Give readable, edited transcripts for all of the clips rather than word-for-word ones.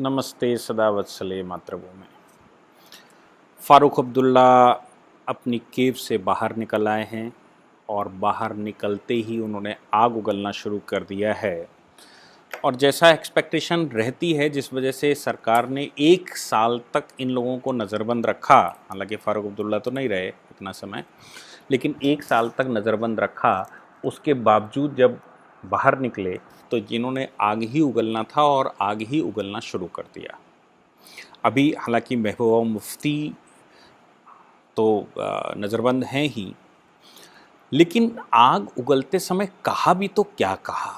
नमस्ते सदा वत्सले मातृभूमि। फ़ारूक अब्दुल्ला अपनी केव से बाहर निकल आए हैं और बाहर निकलते ही उन्होंने आग उगलना शुरू कर दिया है। और जैसा एक्सपेक्टेशन रहती है, जिस वजह से सरकार ने 1 साल तक इन लोगों को नज़रबंद रखा, हालांकि फ़ारूक अब्दुल्ला तो नहीं रहे इतना समय, लेकिन 1 साल तक नज़रबंद रखा। उसके बावजूद जब बाहर निकले तो जिन्होंने आग ही उगलना था और आग ही उगलना शुरू कर दिया। अभी हालांकि महबूबा मुफ्ती तो नज़रबंद हैं ही, लेकिन आग उगलते समय कहा भी तो क्या कहा,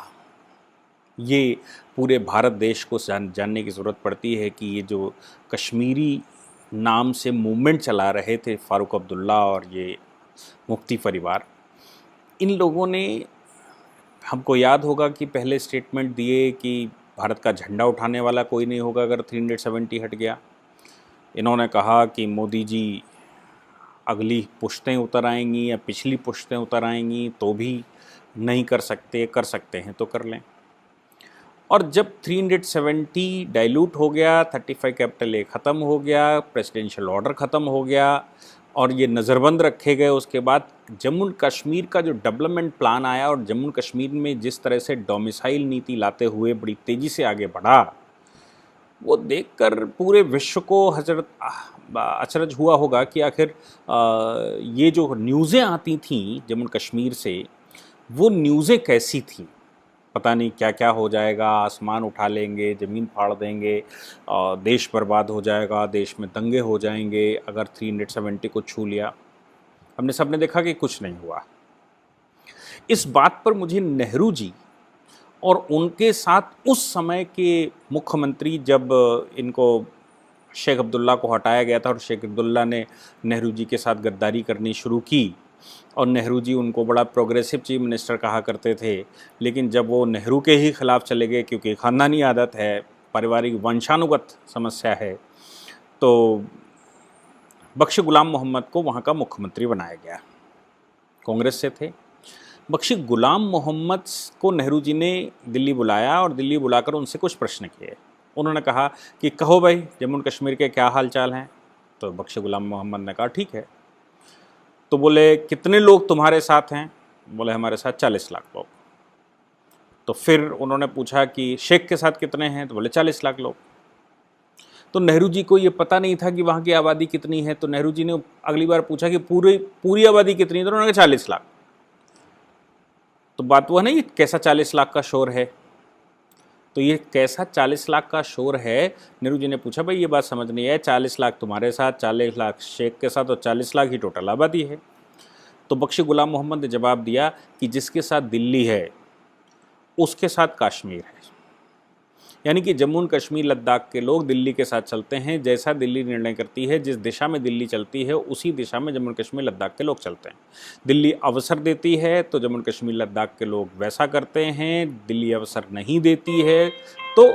ये पूरे भारत देश को जानने की ज़रूरत पड़ती है कि ये जो कश्मीरी नाम से मूवमेंट चला रहे थे फ़ारूक अब्दुल्ला और ये मुफ्ती परिवार, इन लोगों ने, हमको याद होगा कि पहले स्टेटमेंट दिए कि भारत का झंडा उठाने वाला कोई नहीं होगा अगर 370 हट गया। इन्होंने कहा कि मोदी जी अगली पुश्तें उतर आएंगी या पिछली पुश्तें उतर आएंगी तो भी नहीं कर सकते हैं तो कर लें। और जब 370 डाइल्यूट हो गया, 35 कैपिटल ए ख़त्म हो गया, प्रेसिडेंशियल ऑर्डर ख़त्म हो गया और ये नज़रबंद रखे गए, उसके बाद जम्मू कश्मीर का जो डेवलपमेंट प्लान आया और जम्मू कश्मीर में जिस तरह से डोमिसाइल नीति लाते हुए बड़ी तेज़ी से आगे बढ़ा, वो देखकर पूरे विश्व को अचरज हुआ होगा कि आखिर ये जो न्यूज़ें आती थीं जम्मू कश्मीर से, वो न्यूज़ें कैसी थीं। पता नहीं क्या क्या हो जाएगा, आसमान उठा लेंगे, ज़मीन फाड़ देंगे, देश बर्बाद हो जाएगा, देश में दंगे हो जाएंगे अगर 370 को छू लिया। हमने सबने देखा कि कुछ नहीं हुआ। इस बात पर मुझे नेहरू जी और उनके साथ उस समय के मुख्यमंत्री, जब इनको शेख अब्दुल्ला को हटाया गया था और शेख अब्दुल्ला ने नेहरू जी के साथ गद्दारी करनी शुरू की और नेहरू जी उनको बड़ा प्रोग्रेसिव चीफ मिनिस्टर कहा करते थे, लेकिन जब वो नेहरू के ही खिलाफ चले गए क्योंकि ख़ानदानी आदत है, पारिवारिक वंशानुगत समस्या है, तो बख्शी गुलाम मोहम्मद को वहाँ का मुख्यमंत्री बनाया गया। कांग्रेस से थे। बख्शी गुलाम मोहम्मद को नेहरू जी ने दिल्ली बुलाया और दिल्ली बुलाकर उनसे कुछ प्रश्न किए। उन्होंने कहा कि कहो भाई, जम्मू कश्मीर के क्या हाल चाल हैं। तो बख्शी गुलाम मोहम्मद ने कहा ठीक है। तो बोले कितने लोग तुम्हारे साथ हैं? बोले हमारे साथ 40 लाख लोग। तो फिर उन्होंने पूछा कि शेख के साथ कितने हैं? तो बोले 40 लाख लोग। तो नेहरू जी को ये पता नहीं था कि वहाँ की आबादी कितनी है, तो नेहरू जी ने अगली बार पूछा कि पूरी आबादी कितनी है? तो उन्होंने कहा 40 लाख। तो बात वो है ना, ये कैसा 40 लाख का शोर है। तो ये कैसा 40 लाख का शोर है, नेहरू जी ने पूछा भाई ये बात समझ नहीं है, 40 लाख तुम्हारे साथ, 40 लाख शेख के साथ और 40 लाख ही टोटल आबादी है। तो बख्शी गुलाम मोहम्मद ने जवाब दिया कि जिसके साथ दिल्ली है उसके साथ कश्मीर है, यानी कि जम्मू कश्मीर लद्दाख के लोग दिल्ली के साथ चलते हैं। जैसा दिल्ली निर्णय करती है, जिस दिशा में दिल्ली चलती है उसी दिशा में जम्मू कश्मीर लद्दाख के लोग चलते हैं। दिल्ली अवसर देती है तो जम्मू कश्मीर लद्दाख के लोग वैसा करते हैं, दिल्ली अवसर नहीं देती है तो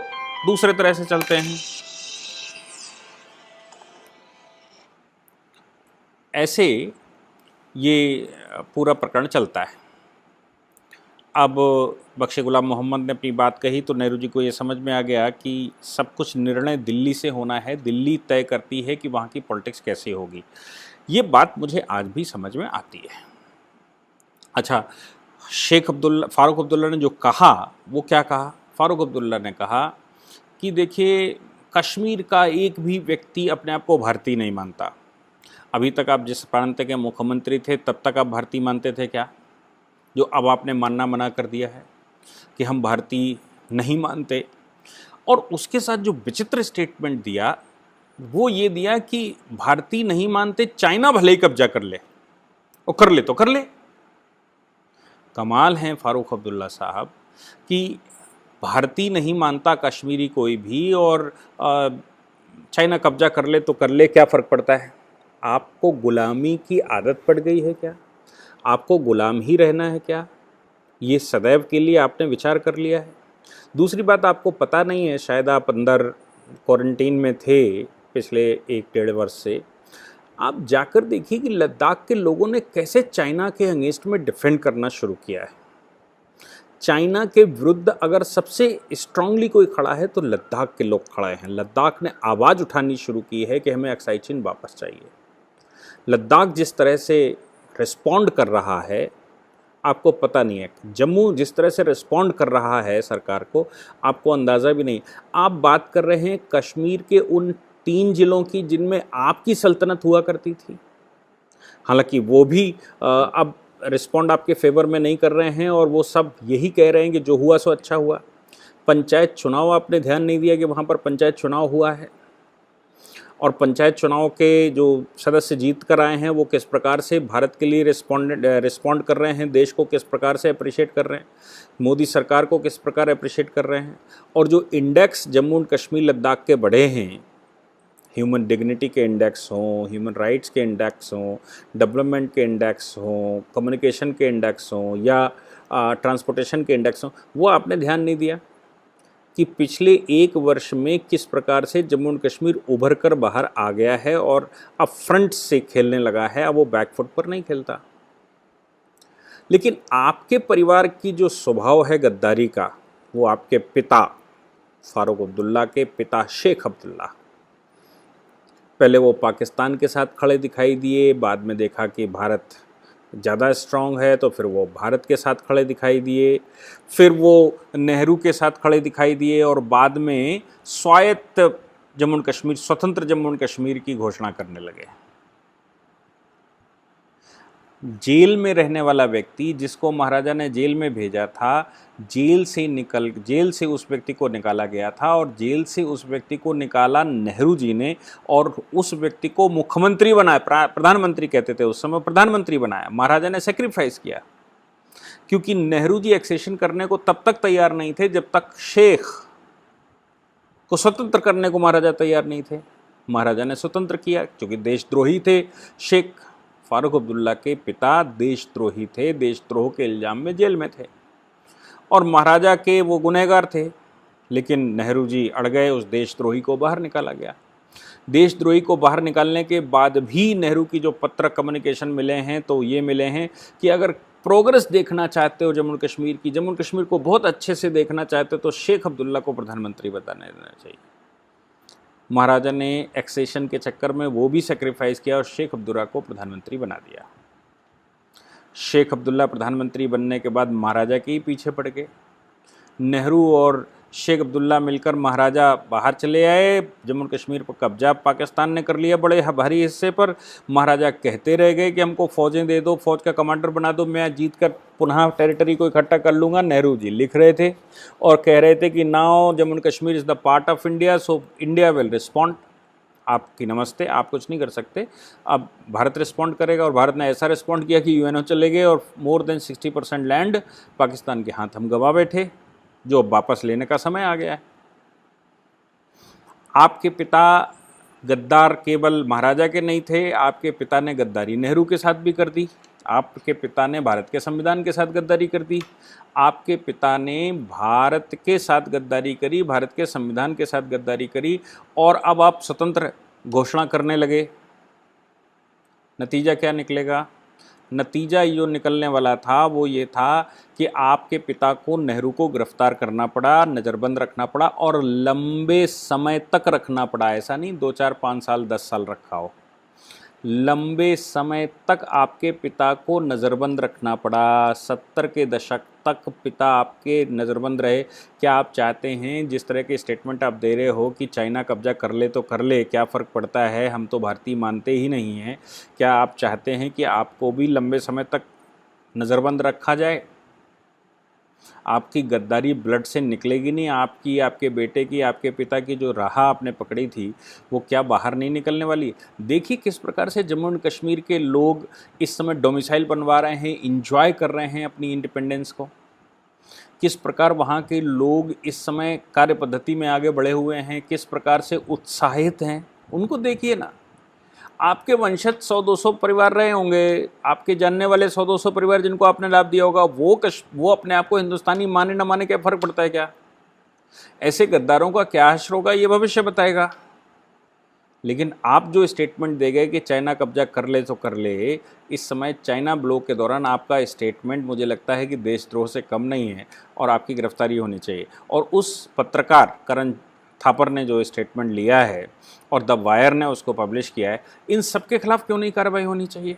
दूसरे तरह से चलते हैं। ऐसे ये पूरा प्रकरण चलता है। अब बख्शी गुलाम मोहम्मद ने अपनी बात कही तो नेहरू जी को ये समझ में आ गया कि सब कुछ निर्णय दिल्ली से होना है, दिल्ली तय करती है कि वहाँ की पॉलिटिक्स कैसी होगी। ये बात मुझे आज भी समझ में आती है। अच्छा, फ़ारूक अब्दुल्ला ने जो कहा वो क्या कहा? फ़ारूक अब्दुल्ला ने कहा कि देखिए, कश्मीर का एक भी व्यक्ति अपने आप को भारतीय नहीं मानता। अभी तक आप जिस प्रांत के मुख्यमंत्री थे तब तक आप भारतीय मानते थे क्या? जो अब आपने मानना मना कर दिया है कि हम भारतीय नहीं मानते। और उसके साथ जो विचित्र स्टेटमेंट दिया वो ये दिया कि भारतीय नहीं मानते, चाइना भले ही कब्जा कर ले, और कर ले तो कर ले। कमाल है फ़ारूक अब्दुल्ला साहब कि भारतीय नहीं मानता कश्मीरी कोई भी, और चाइना कब्जा कर ले तो कर ले, क्या फ़र्क पड़ता है? आपको गुलामी की आदत पड़ गई है क्या? आपको गुलाम ही रहना है क्या? ये सदैव के लिए आपने विचार कर लिया है? दूसरी बात, आपको पता नहीं है, शायद आप अंदर क्वारंटीन में थे पिछले 1-1.5 वर्ष से, आप जाकर देखिए कि लद्दाख के लोगों ने कैसे चाइना के अगेंस्ट में डिफेंड करना शुरू किया है। चाइना के विरुद्ध अगर सबसे स्ट्रांगली कोई खड़ा है तो लद्दाख के लोग खड़े हैं। लद्दाख ने आवाज़ उठानी शुरू की है कि हमें अक्साई चीन वापस चाहिए। लद्दाख जिस तरह से रिस्पॉन्ड कर रहा है आपको पता नहीं है। जम्मू जिस तरह से रिस्पॉन्ड कर रहा है सरकार को, आपको अंदाज़ा भी नहीं। आप बात कर रहे हैं कश्मीर के उन 3 जिलों की जिनमें आपकी सल्तनत हुआ करती थी। हालांकि वो भी अब रिस्पॉन्ड आपके फेवर में नहीं कर रहे हैं और वो सब यही कह रहे हैं कि जो हुआ सो अच्छा हुआ। पंचायत चुनाव आपने ध्यान नहीं दिया कि वहाँ पर पंचायत चुनाव हुआ है, और पंचायत चुनाव के जो सदस्य जीत कर आए हैं वो किस प्रकार से भारत के लिए रिस्पॉन्ड कर रहे हैं, देश को किस प्रकार से अप्रिशिएट कर रहे हैं, मोदी सरकार को किस प्रकार अप्रिशिएट कर रहे हैं। और जो इंडेक्स जम्मू एंड कश्मीर लद्दाख के बढ़े हैं, ह्यूमन डिग्निटी के इंडेक्स हों, ह्यूमन राइट्स के इंडेक्स हों, डेवलपमेंट के इंडेक्स हों, कम्युनिकेशन के इंडेक्स हों या ट्रांसपोर्टेशन के इंडेक्स हों, वो आपने ध्यान नहीं दिया कि पिछले 1 वर्ष में किस प्रकार से जम्मू एंड कश्मीर उभर कर बाहर आ गया है और अब फ्रंट से खेलने लगा है। अब वो बैकफुट पर नहीं खेलता। लेकिन आपके परिवार की जो स्वभाव है गद्दारी का, वो आपके पिता फारूक अब्दुल्ला के पिता शेख अब्दुल्ला, पहले वो पाकिस्तान के साथ खड़े दिखाई दिए, बाद में देखा कि भारत ज़्यादा स्ट्रांग है तो फिर वो भारत के साथ खड़े दिखाई दिए, फिर वो नेहरू के साथ खड़े दिखाई दिए और बाद में स्वायत्त जम्मू एंड कश्मीर, स्वतंत्र जम्मू एंड कश्मीर की घोषणा करने लगे। जेल में रहने वाला व्यक्ति जिसको महाराजा ने जेल में भेजा था, जेल से उस व्यक्ति को निकाला गया था और जेल से उस व्यक्ति को निकाला नेहरू जी ने और उस व्यक्ति को मुख्यमंत्री बनाया, प्रधानमंत्री कहते थे उस समय, प्रधानमंत्री बनाया। महाराजा ने सेक्रीफाइस किया क्योंकि नेहरू जी एक्सेशन करने को तब तक तैयार नहीं थे जब तक शेख को स्वतंत्र करने को महाराजा तैयार नहीं थे। महाराजा ने स्वतंत्र किया क्योंकि देशद्रोही थे। शेख फारूक अब्दुल्ला के पिता देशद्रोही थे, देशद्रोह के इल्ज़ाम में जेल में थे और महाराजा के वो गुनहगार थे। लेकिन नेहरू जी अड़ गए, उस देशद्रोही को बाहर निकाला गया। देशद्रोही को बाहर निकालने के बाद भी नेहरू की जो पत्र कम्युनिकेशन मिले हैं तो ये मिले हैं कि अगर प्रोग्रेस देखना चाहते हो जम्मू कश्मीर की, जम्मू कश्मीर को बहुत अच्छे से देखना चाहते हो तो शेख अब्दुल्ला को प्रधानमंत्री बताने देना चाहिए। महाराजा ने एक्सेशन के चक्कर में वो भी सेक्रीफाइस किया और शेख अब्दुल्ला को प्रधानमंत्री बना दिया। शेख अब्दुल्ला प्रधानमंत्री बनने के बाद महाराजा के ही पीछे पड़ गए। नेहरू और शेख अब्दुल्ला मिलकर महाराजा बाहर चले आए। जम्मू कश्मीर पर कब्जा पाकिस्तान ने कर लिया बड़े भारी हिस्से पर। महाराजा कहते रह गए कि हमको फ़ौजें दे दो, फ़ौज का कमांडर बना दो, मैं जीत कर पुनः टेरिटरी को इकट्ठा कर लूँगा। नेहरू जी लिख रहे थे और कह रहे थे कि now Jammu and Kashmir is the part of India, so India will respond. आपकी नमस्ते, आप कुछ नहीं कर सकते, अब भारत रिस्पॉन्ड करेगा। और भारत ने ऐसा रिस्पॉन्ड किया कि यूएनओ चले गए और मोर देन 60% लैंड पाकिस्तान के हाथ हम गवा बैठे, जो वापस लेने का समय आ गया है। आपके पिता गद्दार केवल महाराजा के नहीं थे, आपके पिता ने गद्दारी नेहरू के साथ भी कर दी। आपके पिता ने भारत के संविधान के साथ गद्दारी कर दी। आपके पिता ने भारत के साथ गद्दारी करी, भारत के संविधान के साथ गद्दारी करी और अब आप स्वतंत्र घोषणा करने लगे। नतीजा क्या निकलेगा? नतीजा जो निकलने वाला था वो ये था कि आपके पिता को नेहरू को गिरफ्तार करना पड़ा, नज़रबंद रखना पड़ा और लंबे समय तक रखना पड़ा। ऐसा नहीं 2, 4, 5 साल 10 साल रखा हो, लंबे समय तक आपके पिता को नज़रबंद रखना पड़ा। 70 के दशक तक पिता आपके नज़रबंद रहे। क्या आप चाहते हैं, जिस तरह के स्टेटमेंट आप दे रहे हो कि चाइना कब्जा कर ले तो कर ले, क्या फ़र्क पड़ता है, हम तो भारतीय मानते ही नहीं हैं, क्या आप चाहते हैं कि आपको भी लंबे समय तक नज़रबंद रखा जाए? आपकी गद्दारी ब्लड से निकलेगी नहीं। आपकी, आपके बेटे की, आपके पिता की जो राह आपने पकड़ी थी वो क्या बाहर नहीं निकलने वाली? देखिए किस प्रकार से जम्मू एंड कश्मीर के लोग इस समय डोमिसाइल बनवा रहे हैं, इंजॉय कर रहे हैं अपनी इंडिपेंडेंस को। किस प्रकार वहाँ के लोग इस समय कार्य पद्धति में आगे बढ़े हुए हैं, किस प्रकार से उत्साहित हैं, उनको देखिए ना। आपके वंशज 100-200 परिवार रहे होंगे, आपके जानने वाले 100-200 परिवार जिनको आपने लाभ दिया होगा, वो अपने आप को हिंदुस्तानी माने न माने क्या फ़र्क पड़ता है क्या? ऐसे गद्दारों का क्या हश्र होगा ये भविष्य बताएगा। लेकिन आप जो स्टेटमेंट दे गए कि चाइना कब्जा कर ले तो कर ले, इस समय चाइना ब्लॉक के दौरान आपका स्टेटमेंट मुझे लगता है कि देशद्रोह से कम नहीं है और आपकी गिरफ्तारी होनी चाहिए। और उस पत्रकार करण थापर ने जो स्टेटमेंट लिया है और द वायर ने उसको पब्लिश किया है, इन सब के खिलाफ क्यों नहीं कार्रवाई होनी चाहिए?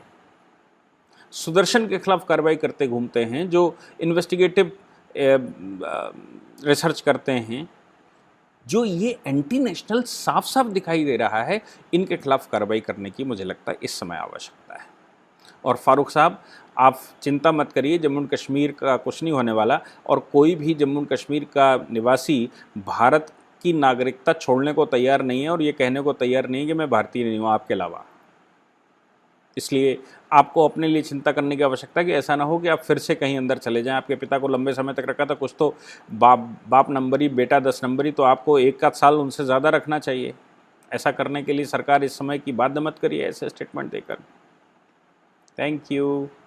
सुदर्शन के खिलाफ कार्रवाई करते घूमते हैं, जो इन्वेस्टिगेटिव रिसर्च करते हैं, जो ये एंटी नेशनल साफ साफ दिखाई दे रहा है, इनके खिलाफ कार्रवाई करने की मुझे लगता है इस समय आवश्यकता है। और फारूक साहब, आप चिंता मत करिए, जम्मू कश्मीर का कुछ नहीं होने वाला। और कोई भी जम्मू कश्मीर का निवासी भारत की नागरिकता छोड़ने को तैयार नहीं है और ये कहने को तैयार नहीं है कि मैं भारतीय नहीं हूँ आपके अलावा। इसलिए आपको अपने लिए चिंता करने की आवश्यकता है कि ऐसा ना हो कि आप फिर से कहीं अंदर चले जाएं। आपके पिता को लंबे समय तक रखा था, कुछ तो बाप नंबरी, बेटा 10 नंबरी, तो आपको 1 साल उनसे ज़्यादा रखना चाहिए। ऐसा करने के लिए सरकार इस समय की बात मत करिए ऐसे स्टेटमेंट देकर। Thank you.